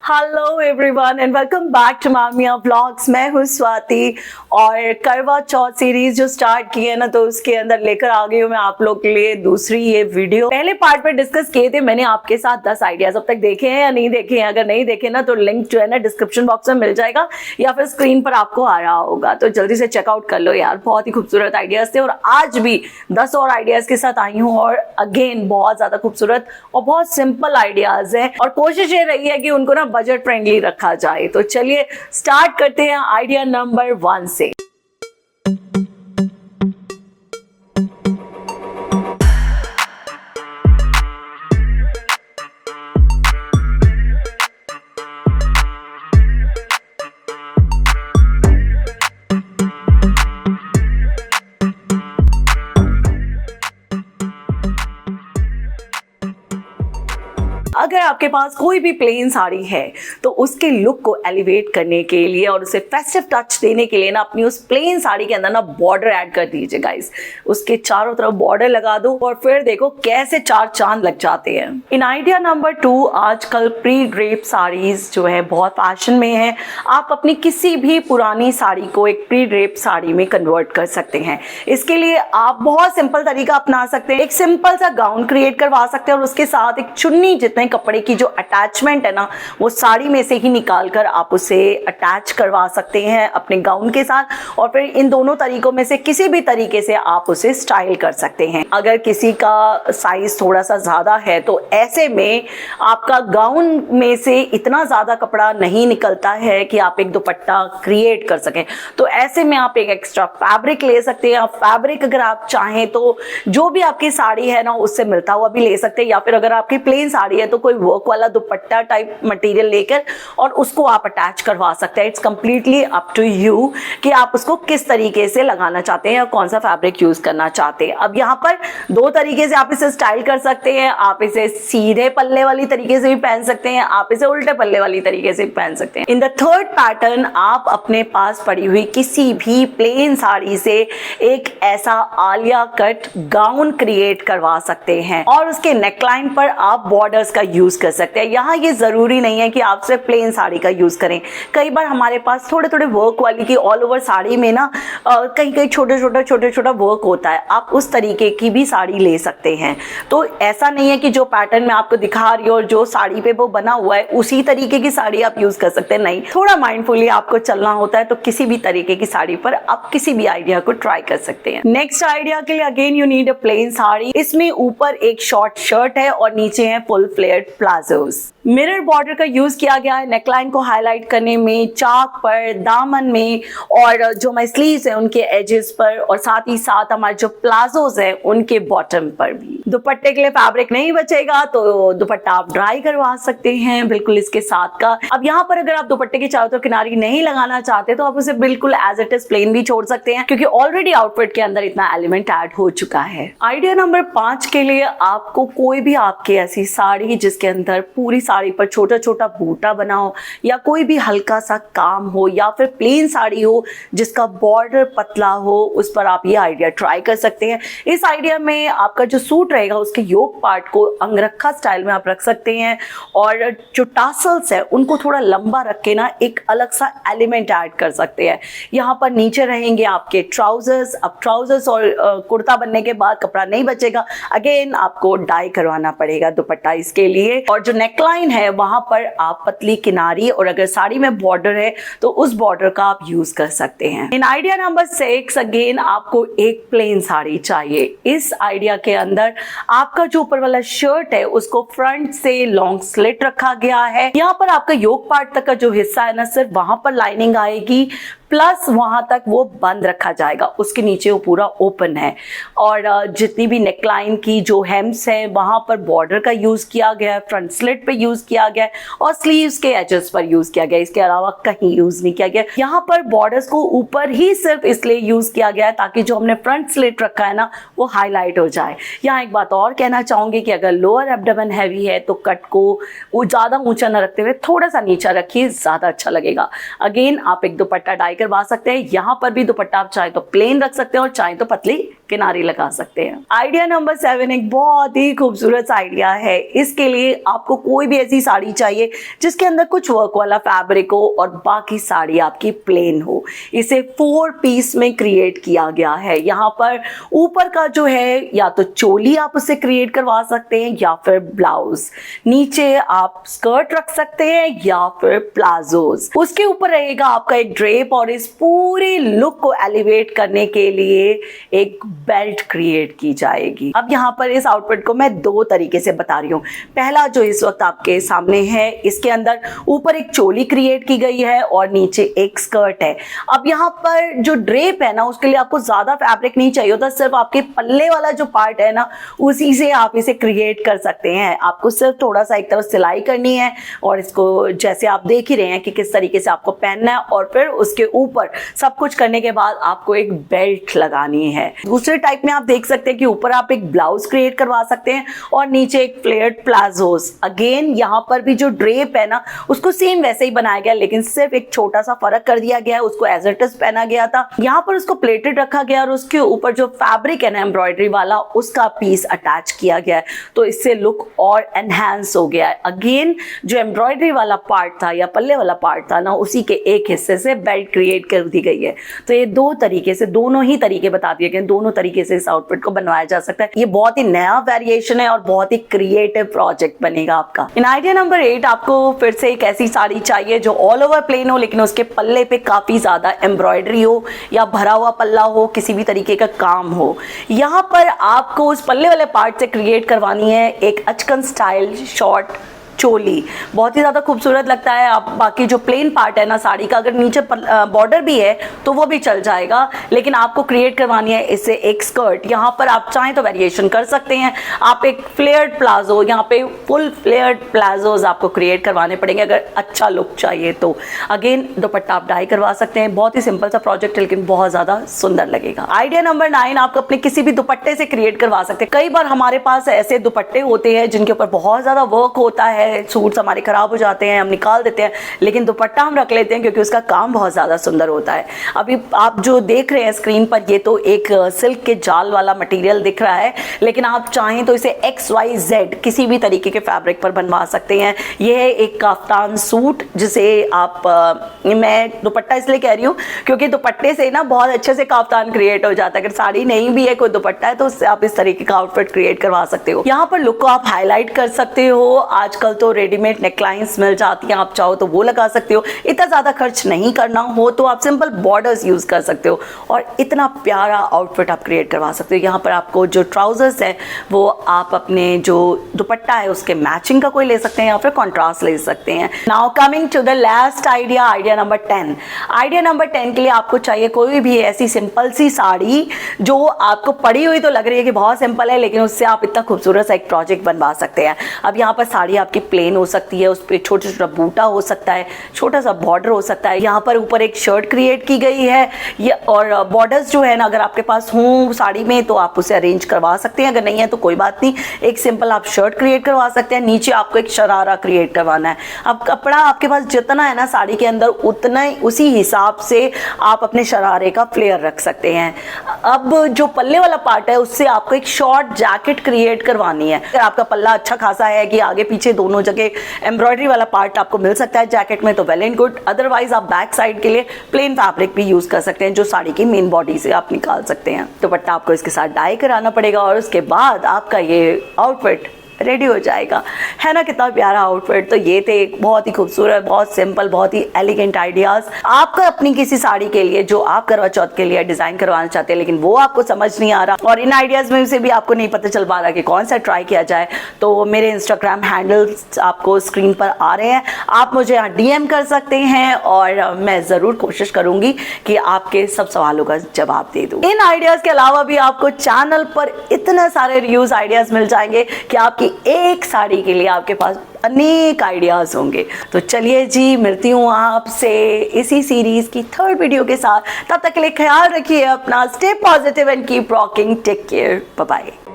Hello everyone and welcome back to Mamiya vlogs. मैं हूँ स्वाति और करवा चौथ सीरीज जो स्टार्ट की है ना, तो उसके अंदर लेकर आ गई हूँ मैं आप लोग के लिए दूसरी ये वीडियो। पहले पार्ट में डिस्कस किए थे मैंने आपके साथ 10 आइडियाज। अब तक देखे हैं या नहीं देखे हैं? अगर नहीं देखे ना तो लिंक जो है ना डिस्क्रिप्शन बॉक्स में मिल जाएगा या फिर स्क्रीन पर आपको आ रहा होगा, तो जल्दी से चेकआउट कर लो यार। बहुत ही खूबसूरत आइडियाज थे और आज भी 10 और आइडियाज के साथ आई हूँ और अगेन बहुत ज्यादा खूबसूरत और बहुत सिंपल आइडियाज है और कोशिश ये रही है कि उनको ना बजट फ्रेंडली रखा जाए। तो चलिए स्टार्ट करते हैं आइडिया नंबर 1 से। अगर आपके पास कोई भी प्लेन साड़ी है तो उसके लुक को एलिवेट करने के लिए और उसे फेस्टिव टच देने के लिए ना अपनी उस प्लेन साड़ी के अंदर ना बॉर्डर ऐड कर दीजिए गाइस। उसके चारों तरफ बॉर्डर लगा दो और फिर देखो कैसे चार चांद लग जाते हैं। इन आइडिया नंबर 2, आजकल प्री ड्रेप साड़ीज जो है बहुत फैशन में है। आप अपनी किसी भी पुरानी साड़ी को एक प्री ड्रेप साड़ी में कन्वर्ट कर सकते हैं। इसके लिए आप बहुत सिंपल तरीका अपना सकते हैं। एक सिंपल सा गाउन क्रिएट करवा सकते हैं और उसके साथ एक चुन्नी जितने कपड़े की जो अटैचमेंट है ना वो साड़ी में से ही निकाल कर आप उसे अटैच करवा सकते हैं अपने गाउन के साथ और फिर इन दोनों तरीकों में से किसी भी तरीके से आप उसे स्टाइल कर सकते हैं। अगर किसी का साइज थोड़ा सा ज्यादा है तो ऐसे में आपका गाउन में से इतना ज्यादा कपड़ा नहीं निकलता है कि आप एक दुपट्टा क्रिएट कर सकें, तो ऐसे में आप एक एक्स्ट्रा फैब्रिक ले सकते हैं। फैब्रिक अगर आप चाहें तो जो भी आपकी साड़ी है ना उससे मिलता हुआ भी ले सकते हैं, या फिर अगर आपकी प्लेन साड़ी है तो कोई वर्क वाला दुपट्टा टाइप मटेरियल लेकर और उसको आप अटैच करवा सकते हैं। It's completely up to you कि आप उसको किस तरीके से लगाना चाहते हैं और कौन सा फैब्रिक यूज करना चाहते हैं। अब यहाँ पर दो तरीके से आप इसे स्टाइल कर सकते हैं। आप इसे सीधे पल्ले वाली तरीके से भी पहन सकते हैं, आप इसे उल्टे पल्ले वाली तरीके से भी पहन सकते हैं। इन द थर्ड पैटर्न, आप अपने पास पड़ी हुई किसी भी प्लेन साड़ी से एक ऐसा आलिया कट गाउन क्रिएट करवा सकते हैं और उसके नेकलाइन पर आप बॉर्डर्स का यूज कर सकते हैं। यहाँ ये जरूरी नहीं है कि आप सिर्फ प्लेन साड़ी का यूज करें। कई बार हमारे पास थोड़े थोड़े वर्क वाली की ऑल ओवर साड़ी में ना कहीं कहीं छोटे छोटा वर्क होता है, आप उस तरीके की भी साड़ी ले सकते हैं। तो ऐसा नहीं है कि जो पैटर्न मैं आपको दिखा रही हूँ और जो साड़ी पे वो बना हुआ है उसी तरीके की साड़ी आप यूज कर सकते हैं। नहीं, थोड़ा माइंडफुली आपको चलना होता है, तो किसी भी तरीके की साड़ी पर आप किसी भी आइडिया को ट्राई कर सकते हैं। नेक्स्ट आइडिया के लिए again you need a plain sari. इसमें ऊपर एक शॉर्ट शर्ट है और नीचे है full flared palazzos. Mirror border का यूज किया गया है नेकलाइन को हाईलाइट करने में, चाक पर, दामन में और जो हमारे स्लीव्स है उनके एजेस पर और साथ ही साथ हमारे जो प्लाजोस है उनके बॉटम पर भी। दुपट्टे के लिए फैब्रिक नहीं बचेगा तो दुपट्टा आप ड्राई करवा सकते हैं बिल्कुल इसके साथ का। अब यहाँ पर अगर आप दुपट्टे की चारों तरफ किनारी नहीं लगाना चाहते तो आप उसे बिल्कुल एज इट इज प्लेन भी छोड़ सकते हैं, क्योंकि ऑलरेडी आउटफिट के अंदर इतना एलिमेंट ऐड हो चुका है। आइडिया नंबर 5 के लिए, आपको कोई भी आपकी ऐसी साड़ी जिसके अंदर पूरी साड़ी पर छोटा छोटा बूटा बना हो या कोई भी हल्का सा काम हो या फिर प्लेन साड़ी हो जिसका बॉर्डर पतला हो, उस पर आप ये आइडिया ट्राई कर सकते हैं। इस आइडिया में आपका जो सूट रहेगा उसके योक पार्ट को अंगरखा स्टाइल में आप रख सकते हैं और जो टासल्स है उनको थोड़ा लंबा रख के ना एक अलग सा एलिमेंट ऐड कर सकते हैं। यहाँ पर नीचे रहेंगे आपके ट्राउजर्स। अब ट्राउजर्स और कुर्ता बनने के बाद कपड़ा नहीं बचेगा, अगेन आपको डाई करवाना पड़ेगा दुपट्टा इसके लिए। और जो नेकलाइन है वहां पर आप पतली किनारी और अगर साड़ी में बॉर्डर है तो उस बॉर्डर का आप यूज कर सकते हैं। इन आइडिया नंबर 6, अगेन आपको एक प्लेन साड़ी चाहिए। इस आइडिया के अंदर आपका जो ऊपर वाला शर्ट है उसको फ्रंट से लॉन्ग स्लिट रखा गया है। यहाँ पर आपका योक पार्ट तक का जो हिस्सा है ना सिर्फ वहां पर लाइनिंग आएगी, प्लस वहां तक वो बंद रखा जाएगा, उसके नीचे वो पूरा ओपन है। और जितनी भी नेकलाइन की जो हेम्स है वहां पर बॉर्डर का यूज किया गया है, फ्रंट स्लिट पे यूज किया गया है और स्लीव्स के एजेस पर यूज किया गया है। इसके अलावा कहीं यूज नहीं किया गया। यहाँ पर बॉर्डर्स को ऊपर ही सिर्फ इसलिए यूज किया गया है ताकि जो हमने फ्रंट स्लिट रखा है ना वो हाईलाइट हो जाए। यहाँ एक बात और कहना चाहूंगी कि अगर लोअर एब्डोमेन हैवी है तो कट को वो ज्यादा ऊंचा न रखते हुए थोड़ा सा नीचा रखिए, ज्यादा अच्छा लगेगा। अगेन आप एक दुपट्टा डाई करवा सकते हैं। यहाँ पर भी दुपट्टा आप चाहे तो प्लेन रख सकते हैं और चाहे तो पतली किनारी लगा सकते हैं। आइडिया नंबर 7 एक बहुत ही खूबसूरत आइडिया है। इसके लिए आपको कोई भी ऐसी साड़ी चाहिए जिसके अंदर कुछ वर्क वाला फैब्रिक हो और बाकी साड़ी आपकी प्लेन हो। इसे 4 पीस में क्रिएट किया गया है। यहाँ पर ऊपर का जो है या तो चोली आप उससे क्रिएट करवा सकते हैं या फिर ब्लाउज, नीचे आप स्कर्ट रख सकते हैं या फिर प्लाजोज। उसके ऊपर रहेगा आपका एक ड्रेप और इस पूरे लुक को एलिवेट करने के लिए एक बेल्ट क्रिएट की जाएगी। अब यहाँ पर इस आउटफिट को मैं 2 तरीके से बता रही हूँ। पहला जो इस वक्त आपके सामने है, इसके अंदर ऊपर एक चोली क्रिएट की गई है और नीचे एक स्कर्ट है। अब यहाँ पर जो ड्रेप है ना, उसके लिए आपको ज्यादा फैब्रिक नहीं चाहिए होता, सिर्फ आपके पल्ले वाला जो पार्ट है ना उसी से आप इसे क्रिएट कर सकते हैं। आपको सिर्फ थोड़ा सा एक तरफ सिलाई करनी है और इसको जैसे आप देख ही रहे हैं कि किस तरीके से आपको पहनना है और फिर उसके ऊपर सब कुछ करने के बाद आपको एक बेल्ट लगानी है। दूसरे टाइप में आप देख सकते हैं कि ऊपर आप एक ब्लाउज क्रिएट करवा सकते हैं और नीचे एक फ्लेयर्ड प्लाजोस। अगेन यहाँ पर भी जो ड्रेप है ना उसको सेम वैसे ही बनाया गया, लेकिन सिर्फ एक छोटा सा फर्क कर दिया गया है। उसको एज इट इज पहना गया था, यहाँ पर उसको प्लेटेड रखा गया और उसके ऊपर जो फैब्रिक है ना एम्ब्रॉयडरी वाला उसका पीस अटैच किया गया है, तो इससे लुक और एनहांस हो गया है। अगेन जो एम्ब्रॉयडरी वाला पार्ट था या पल्ले वाला पार्ट था ना, उसी के एक हिस्से से बेल्ट क्रिएट कर दी गई है। तो ये 2 तरीके से, दोनों ही तरीके बता दिए गए, दोनों तरीके से इस आउटफिट को बनवाया जा सकता है। ये बहुत ही नया वेरिएशन है और बहुत ही क्रिएटिव प्रोजेक्ट बनेगा आपका। इन आइडिया नंबर 8 आपको फिर से एक ऐसी साड़ी चाहिए जो ऑल ओवर प्लेन हो लेकिन उसके पल्ले पे काफी ज्यादा एम्ब्रॉयडरी हो या भरा हुआ पल्ला हो, किसी भी तरीके का काम हो। यहाँ पर आपको उस पल्ले वाले पार्ट से क्रिएट करवानी है एक अचकन स्टाइल शॉर्ट चोली। बहुत ही ज़्यादा खूबसूरत लगता है। आप बाकी जो प्लेन पार्ट है ना साड़ी का, अगर नीचे बॉर्डर भी है तो वो भी चल जाएगा, लेकिन आपको क्रिएट करवानी है इससे एक स्कर्ट। यहाँ पर आप चाहें तो वेरिएशन कर सकते हैं। आप एक फ्लेयर्ड प्लाजो, यहाँ पे फुल फ्लेयर्ड प्लाजोज आपको क्रिएट करवाने पड़ेंगे अगर अच्छा लुक चाहिए तो। अगेन दुपट्टा आप डाई करवा सकते हैं। बहुत ही सिंपल सा प्रोजेक्ट है लेकिन बहुत ज़्यादा सुंदर लगेगा। आइडिया नंबर 9 आप अपने किसी भी दुपट्टे से क्रिएट करवा सकते हैं। कई बार हमारे पास ऐसे दुपट्टे होते हैं जिनके ऊपर बहुत ज़्यादा वर्क होता है, सूट्स हमारे खराब हो जाते हैं, हम निकाल देते हैं, लेकिन दुपट्टा हम रख लेते हैं क्योंकि उसका काम बहुत ज़्यादा सुंदर होता है। अभी आप जो देख रहे हैं स्क्रीन पर, ये तो एक सिल्क के जाल वाला मटेरियल दिख रहा है, लेकिन आप चाहें तो इसे XYZ किसी भी तरीके के फैब्रिक पर बनवा सकते हैं। यह है एक काफ्तान सूट जिसे आप मैं दुपट्टा इसलिए कह रही हूँ क्योंकि दुपट्टे से ना बहुत अच्छे से काफ्तान क्रिएट हो जाता है। अगर साड़ी नहीं भी है, कोई दुपट्टा है, तो उससे आप इस तरीके का आउटफिट क्रिएट करवा सकते हो। यहाँ पर लुक को आप हाईलाइट कर सकते हो। आजकल तो रेडीमेड नेकलाइंस मिल जाती हैं, आप चाहो तो वो लगा सकते हो। इतना ज़्यादा खर्च नहीं करना हो तो आप सिंपल बॉर्डर्स यूज़ कर सकते हो और इतना प्यारा आउटफिट आप क्रिएट करवा सकते हो। यहाँ पर आपको जो ट्राउजर्स है वो आप अपने जो दुपट्टा है उसके मैचिंग का कोई ले सकते हैं या फिर कॉन्ट्रास्ट ले सकते हैं। Now coming to the last idea, idea number 10। Idea number 10 के लिए आपको चाहिए कोई भी ऐसी सिंपल सी साड़ी जो आपको पड़ी हुई तो लग रही है कि बहुत सिंपल है, लेकिन उससे आप इतना खूबसूरत सा एक प्रोजेक्ट बनवा सकते हैं। अब यहाँ पर साड़ी आपकी प्लेन हो सकती है, उस पर छोटा छोटा बूटा हो सकता है, छोटा सा बॉर्डर हो सकता है। यहाँ पर ऊपर एक शर्ट क्रिएट की गई है ये, और बॉर्डर्स जो है ना अगर आपके पास हो साड़ी में तो आप उसे अरेंज करवा सकते हैं, अगर नहीं है तो कोई बात नहीं, एक सिंपल आप शर्ट क्रिएट करवा सकते हैं। नीचे आपको एक शरारा क्रिएट करवाना है। अब कपड़ा आपके पास जितना है ना साड़ी के अंदर उतना ही, उसी हिसाब से आप अपने शरारे का फ्लेयर रख सकते हैं। अब जो पल्ले वाला पार्ट है उससे आपको एक शॉर्ट जैकेट क्रिएट करवानी है। अगर आपका पल्ला अच्छा खासा है कि आगे पीछे दोनों जगह एम्ब्रॉयडरी वाला पार्ट आपको मिल सकता है जैकेट में तो वेल एंड गुड, अदरवाइज आप बैक साइड के लिए प्लेन फैब्रिक भी यूज कर सकते हैं जो साड़ी की मेन बॉडी से आप निकाल सकते हैं। दुपट्टा आपको इसके साथ डाई कराना पड़ेगा और उसके बाद आपका ये आउटफिट रेडी हो जाएगा। है ना कितना प्यारा आउटफिट। तो ये थे बहुत ही खूबसूरत, बहुत सिंपल, बहुत ही एलिगेंट आइडियाज आपका अपनी किसी साड़ी के लिए जो आप करवा चौथ के लिए डिजाइन करवाना चाहते हैं लेकिन वो आपको समझ नहीं आ रहा और इन आइडियाज में से भी आपको नहीं पता चल पा रहा कि कौन सा ट्राई किया जाए, तो मेरे इंस्टाग्राम हैंडल्स आपको स्क्रीन पर आ रहे हैं, आप मुझे यहाँ DM कर सकते हैं और मैं जरूर कोशिश करूंगी कि आपके सब सवालों का जवाब दे दूं। इन आइडियाज के अलावा भी आपको चैनल पर इतने सारे रिव्यूज आइडियाज मिल जाएंगे कि आपकी एक साड़ी के लिए आपके पास अनेक आइडियाज होंगे। तो चलिए जी, मिलती हूँ आपसे इसी सीरीज की 3rd वीडियो के साथ। तब तक के लिए ख्याल रखिए अपना, stay positive and keep rocking, take care, bye bye.